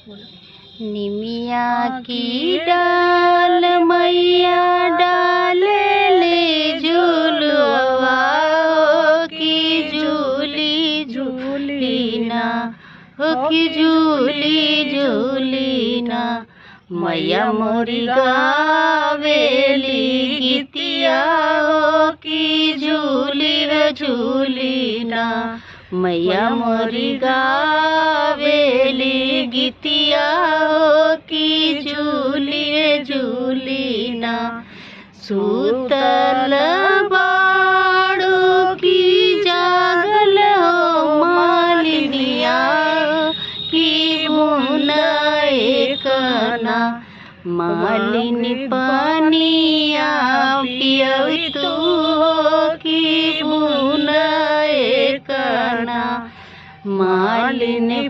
निमिया की डाल मैया डाले ले झूलवा की झूली झूलीना हो की झूली झूलीना मैया मोरी गावेली गीतिया हो की झूली झूलीना मैया मोरी गावेली गीतिया हो की झूली झूलीना सूतल बाड़ो की जागल हो मालिनिया की बुनाए कना मालिनी पानिया पियवी तू हो की बुनाए कना मालिनी